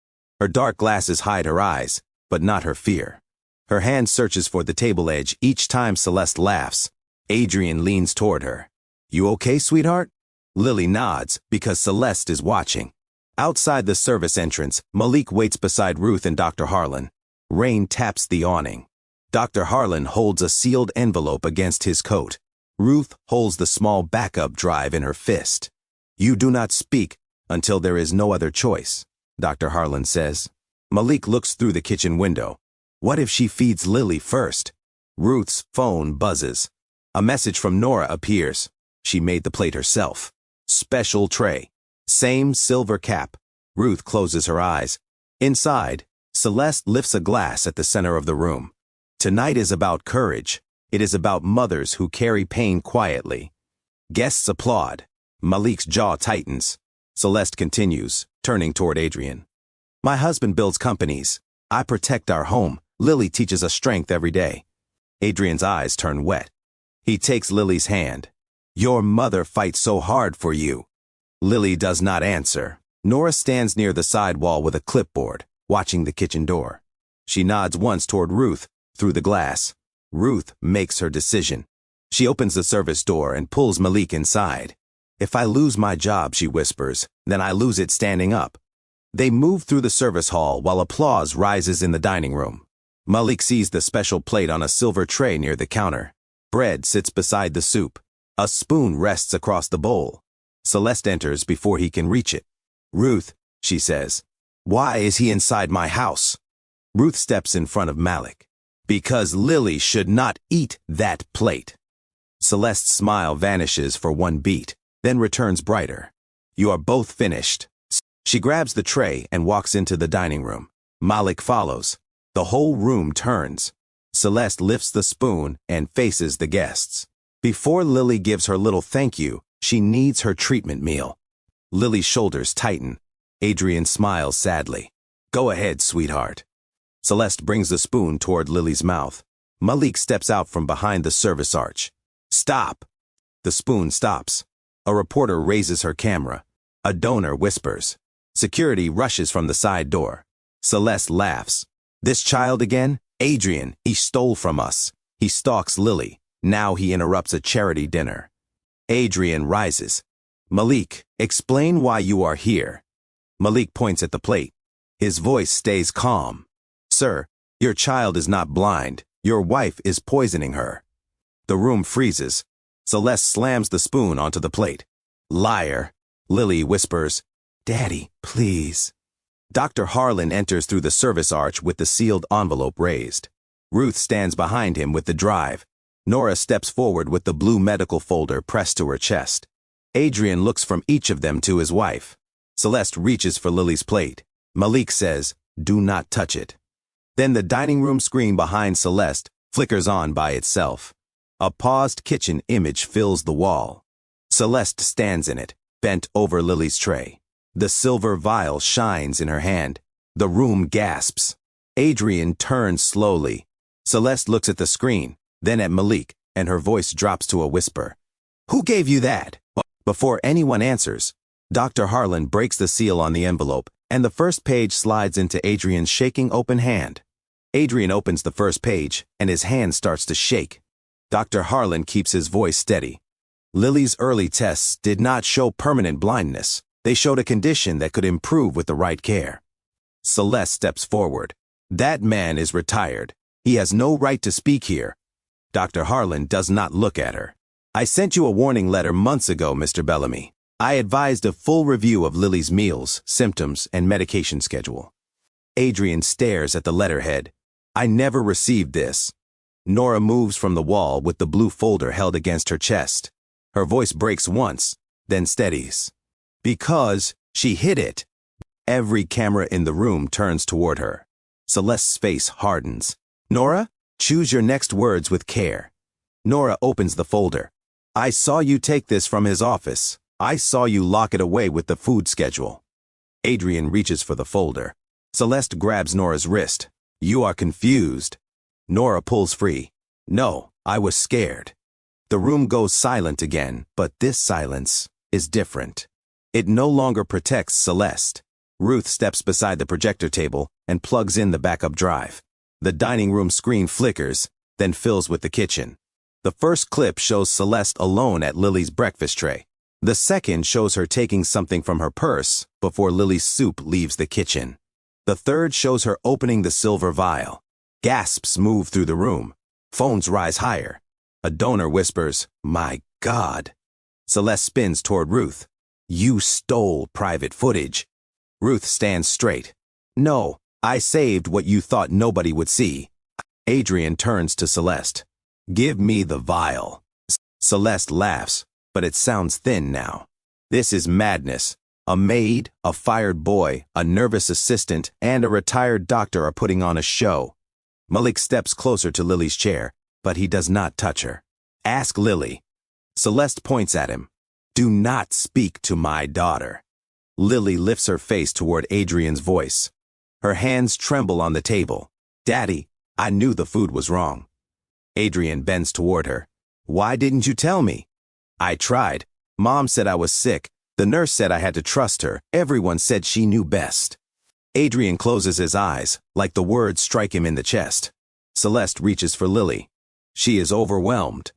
Her dark glasses hide her eyes, but not her fear. Her hand searches for the table edge each time Celeste laughs. Adrian leans toward her. You okay, sweetheart? Lily nods because Celeste is watching. Outside the service entrance, Malik waits beside Ruth and Dr. Harlan. Rain taps the awning. Dr. Harlan holds a sealed envelope against his coat. Ruth holds the small backup drive in her fist. You do not speak until there is no other choice, Dr. Harlan says. Malik looks through the kitchen window. What if she feeds Lily first? Ruth's phone buzzes. A message from Nora appears. She made the plate herself. Special tray. Same silver cap. Ruth closes her eyes. Inside, Celeste lifts a glass at the center of the room. Tonight is about courage. It is about mothers who carry pain quietly. Guests applaud. Malik's jaw tightens. Celeste continues, turning toward Adrian. My husband builds companies. I protect our home. Lily teaches us strength every day. Adrian's eyes turn wet. He takes Lily's hand. Your mother fights so hard for you. Lily does not answer. Nora stands near the side wall with a clipboard, watching the kitchen door. She nods once toward Ruth, through the glass. Ruth makes her decision. She opens the service door and pulls Malik inside. If I lose my job, she whispers, then I lose it standing up. They move through the service hall while applause rises in the dining room. Malik sees the special plate on a silver tray near the counter. Bread sits beside the soup. A spoon rests across the bowl. Celeste enters before he can reach it. Ruth, she says, why is he inside my house? Ruth steps in front of Malik. Because Lily should not eat that plate. Celeste's smile vanishes for one beat, then returns brighter. You are both finished. She grabs the tray and walks into the dining room. Malik follows. The whole room turns. Celeste lifts the spoon and faces the guests. Before Lily gives her little thank you, she needs her treatment meal. Lily's shoulders tighten. Adrian smiles sadly. Go ahead, sweetheart. Celeste brings the spoon toward Lily's mouth. Malik steps out from behind the service arch. Stop! The spoon stops. A reporter raises her camera. A donor whispers. Security rushes from the side door. Celeste laughs. This child again? Adrian, he stole from us. He stalks Lily. Now he interrupts a charity dinner. Adrian rises. Malik, explain why you are here. Malik points at the plate. His voice stays calm. Sir, your child is not blind. Your wife is poisoning her. The room freezes. Celeste slams the spoon onto the plate. Liar. Lily whispers, Daddy, please. Dr. Harlan enters through the service arch with the sealed envelope raised. Ruth stands behind him with the drive. Nora steps forward with the blue medical folder pressed to her chest. Adrian looks from each of them to his wife. Celeste reaches for Lily's plate. Malik says, do not touch it. Then the dining room screen behind Celeste flickers on by itself. A paused kitchen image fills the wall. Celeste stands in it, bent over Lily's tray. The silver vial shines in her hand. The room gasps. Adrian turns slowly. Celeste looks at the screen, then at Malik, and her voice drops to a whisper. Who gave you that? Before anyone answers, Dr. Harlan breaks the seal on the envelope, and the first page slides into Adrian's shaking open hand. Adrian opens the first page, and his hand starts to shake. Dr. Harlan keeps his voice steady. Lily's early tests did not show permanent blindness. They showed a condition that could improve with the right care. Celeste steps forward. That man is retired. He has no right to speak here. Dr. Harlan does not look at her. I sent you a warning letter months ago, Mr. Bellamy. I advised a full review of Lily's meals, symptoms, and medication schedule. Adrian stares at the letterhead. I never received this. Nora moves from the wall with the blue folder held against her chest. Her voice breaks once, then steadies. Because she hid it. Every camera in the room turns toward her. Celeste's face hardens. Nora, choose your next words with care. Nora opens the folder. I saw you take this from his office. I saw you lock it away with the food schedule. Adrian reaches for the folder. Celeste grabs Nora's wrist. You are confused. Nora pulls free. No, I was scared. The room goes silent again, but this silence is different. It no longer protects Celeste. Ruth steps beside the projector table and plugs in the backup drive. The dining room screen flickers, then fills with the kitchen. The first clip shows Celeste alone at Lily's breakfast tray. The second shows her taking something from her purse before Lily's soup leaves the kitchen. The third shows her opening the silver vial. Gasps move through the room. Phones rise higher. A donor whispers, My God. Celeste spins toward Ruth. You stole private footage. Ruth stands straight. No, I saved what you thought nobody would see. Adrian turns to Celeste. Give me the vial. Celeste laughs, but it sounds thin now. This is madness. A maid, a fired boy, a nervous assistant, and a retired doctor are putting on a show. Malik steps closer to Lily's chair, but he does not touch her. Ask Lily. Celeste points at him. Do not speak to my daughter. Lily lifts her face toward Adrian's voice. Her hands tremble on the table. Daddy, I knew the food was wrong. Adrian bends toward her. Why didn't you tell me? I tried. Mom said I was sick. The nurse said I had to trust her. Everyone said she knew best. Adrian closes his eyes, like the words strike him in the chest. Celeste reaches for Lily. She is overwhelmed.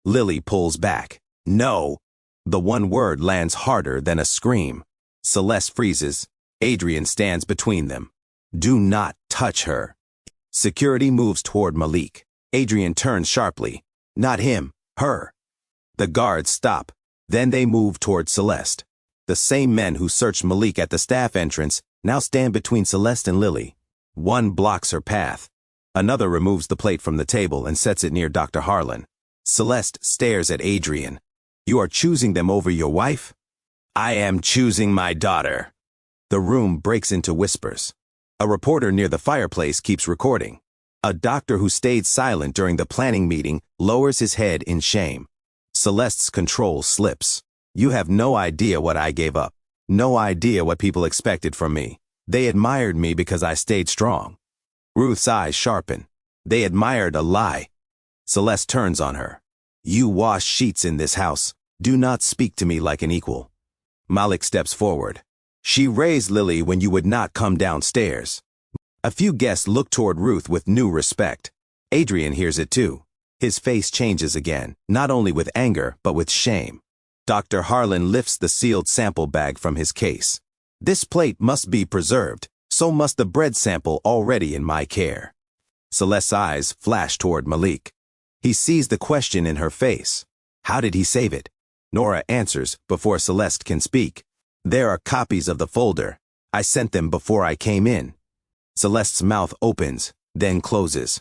Lily pulls back. No. The one word lands harder than a scream. Celeste freezes. Adrian stands between them. Do not touch her. Security moves toward Malik. Adrian turns sharply. Not him, her. The guards stop. Then they move toward Celeste. The same men who searched Malik at the staff entrance now stand between Celeste and Lily. One blocks her path. Another removes the plate from the table and sets it near Dr. Harlan. Celeste stares at Adrian. You are choosing them over your wife? I am choosing my daughter. The room breaks into whispers. A reporter near the fireplace keeps recording. A doctor who stayed silent during the planning meeting lowers his head in shame. Celeste's control slips. You have no idea what I gave up. No idea what people expected from me. They admired me because I stayed strong. Ruth's eyes sharpen. They admired a lie. Celeste turns on her. You wash sheets in this house. Do not speak to me like an equal. Malik steps forward. She raised Lily when you would not come downstairs. A few guests look toward Ruth with new respect. Adrian hears it too. His face changes again, not only with anger, but with shame. Dr. Harlan lifts the sealed sample bag from his case. This plate must be preserved, So must the bread sample already in my care. Celeste's eyes flash toward Malik. He sees the question in her face. How did he save it? Nora answers before Celeste can speak. There are copies of the folder. I sent them before I came in. Celeste's mouth opens, then closes.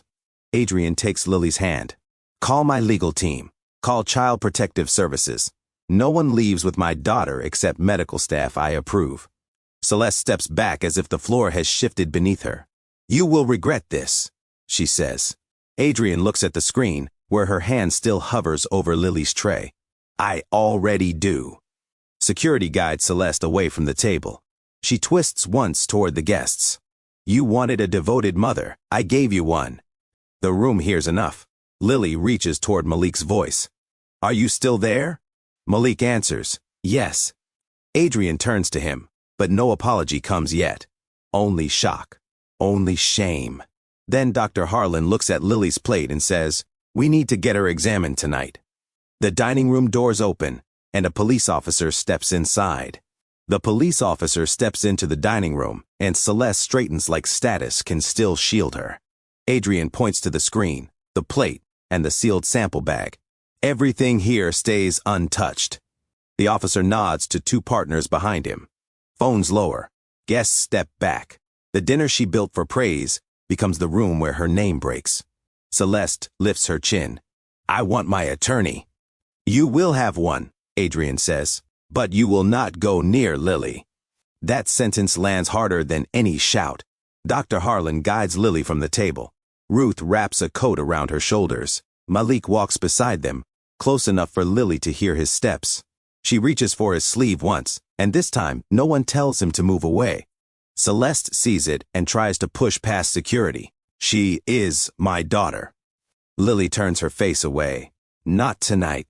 Adrian takes Lily's hand. Call my legal team. Call Child Protective Services. No one leaves with my daughter except medical staff I approve. Celeste steps back as if the floor has shifted beneath her. You will regret this, she says. Adrian looks at the screen, where her hand still hovers over Lily's tray. I already do. Security guides Celeste away from the table. She twists once toward the guests. You wanted a devoted mother. I gave you one. The room hears enough. Lily reaches toward Malik's voice. Are you still there? Malik answers, yes. Adrian turns to him, but no apology comes yet. Only shock. Only shame. Then Dr. Harlan looks at Lily's plate and says, we need to get her examined tonight. The dining room doors open, and a police officer steps inside. The police officer steps into the dining room, and Celeste straightens like status can still shield her. Adrian points to the screen, the plate, and the sealed sample bag. Everything here stays untouched. The officer nods to two partners behind him. Phones lower. Guests step back. The dinner she built for praise becomes the room where her name breaks. Celeste lifts her chin. I want my attorney. You will have one, Adrian says, but you will not go near Lily. That sentence lands harder than any shout. Dr. Harlan guides Lily from the table. Ruth wraps a coat around her shoulders. Malik walks beside them, close enough for Lily to hear his steps. She reaches for his sleeve once, and this time no one tells him to move away. Celeste sees it and tries to push past security. She is my daughter. Lily turns her face away. Not tonight.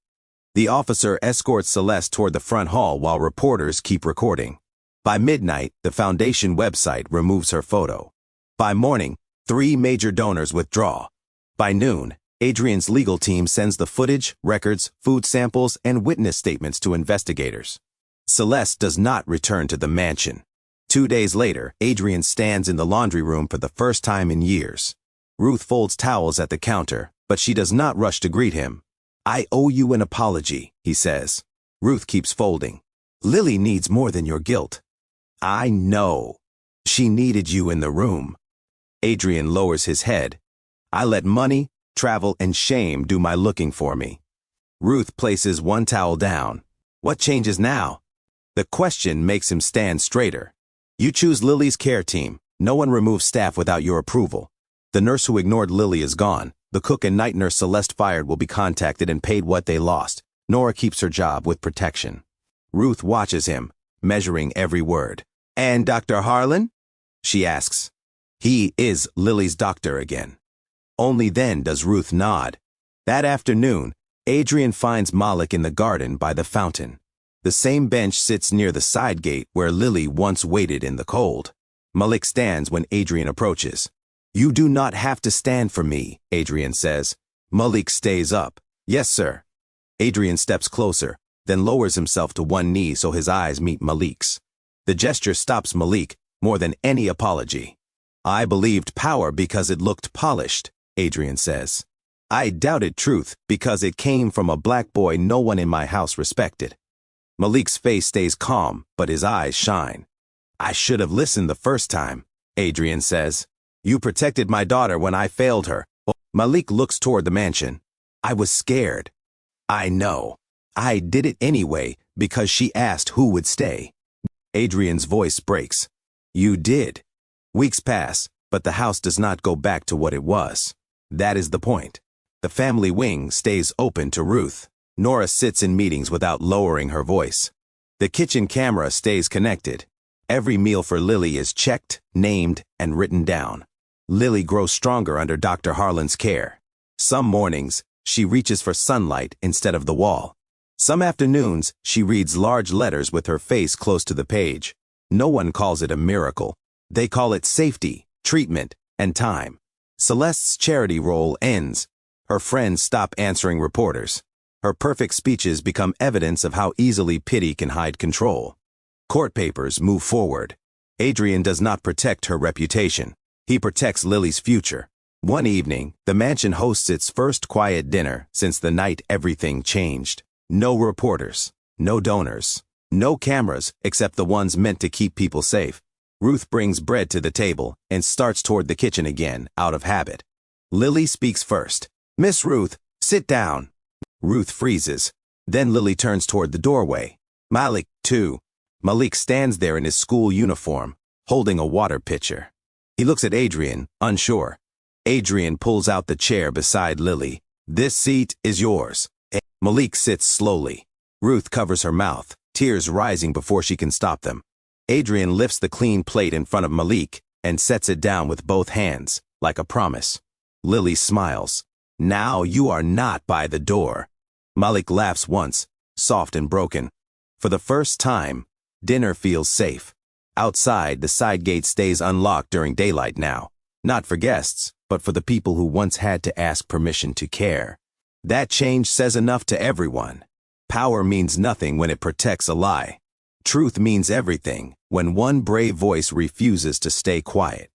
The officer escorts Celeste toward the front hall while reporters keep recording. By midnight, the foundation website removes her photo. By morning, 3 major donors withdraw. By noon, Adrian's legal team sends the footage, records, food samples, and witness statements to investigators. Celeste does not return to the mansion. 2 days later, Adrian stands in the laundry room for the first time in years. Ruth folds towels at the counter, but she does not rush to greet him. I owe you an apology, he says. Ruth keeps folding. Lily needs more than your guilt. I know. She needed you in the room. Adrian lowers his head. I let money, travel, and shame do my looking for me. Ruth places one towel down. What changes now? The question makes him stand straighter. You choose Lily's care team. No one removes staff without your approval. The nurse who ignored Lily is gone. The cook and night nurse Celeste fired will be contacted and paid what they lost. Nora keeps her job with protection. Ruth watches him, measuring every word. And Dr. Harlan? She asks. He is Lily's doctor again. Only then does Ruth nod. That afternoon, Adrian finds Malik in the garden by the fountain. The same bench sits near the side gate where Lily once waited in the cold. Malik stands when Adrian approaches. You do not have to stand for me, Adrian says. Malik stays up. Yes, sir. Adrian steps closer, then lowers himself to one knee so his eyes meet Malik's. The gesture stops Malik more than any apology. I believed power because it looked polished, Adrian says. I doubted truth because it came from a black boy no one in my house respected. Malik's face stays calm, but his eyes shine. I should have listened the first time, Adrian says. You protected my daughter when I failed her. Malik looks toward the mansion. I was scared. I know. I did it anyway because she asked who would stay. Adrian's voice breaks. You did. Weeks pass, but the house does not go back to what it was. That is the point. The family wing stays open to Ruth. Nora sits in meetings without lowering her voice. The kitchen camera stays connected. Every meal for Lily is checked, named, and written down. Lily grows stronger under Dr. Harlan's care. Some mornings, she reaches for sunlight instead of the wall. Some afternoons, she reads large letters with her face close to the page. No one calls it a miracle. They call it safety, treatment, and time. Celeste's charity role ends. Her friends stop answering reporters. Her perfect speeches become evidence of how easily pity can hide control. Court papers move forward. Adrian does not protect her reputation. He protects Lily's future. One evening, the mansion hosts its first quiet dinner since the night everything changed. No reporters, no donors, no cameras except the ones meant to keep people safe. Ruth brings bread to the table and starts toward the kitchen again, out of habit. Lily speaks first. "Miss Ruth, sit down." Ruth freezes. Then Lily turns toward the doorway. Malik, too. Malik stands there in his school uniform, holding a water pitcher. He looks at Adrian, unsure. Adrian pulls out the chair beside Lily. "This seat is yours." Malik sits slowly. Ruth covers her mouth, tears rising before she can stop them. Adrian lifts the clean plate in front of Malik and sets it down with both hands, like a promise. Lily smiles. "Now you are not by the door." Malik laughs once, soft and broken. For the first time, dinner feels safe. Outside, the side gate stays unlocked during daylight now. Not for guests, but for the people who once had to ask permission to care. That change says enough to everyone. Power means nothing when it protects a lie. Truth means everything when one brave voice refuses to stay quiet.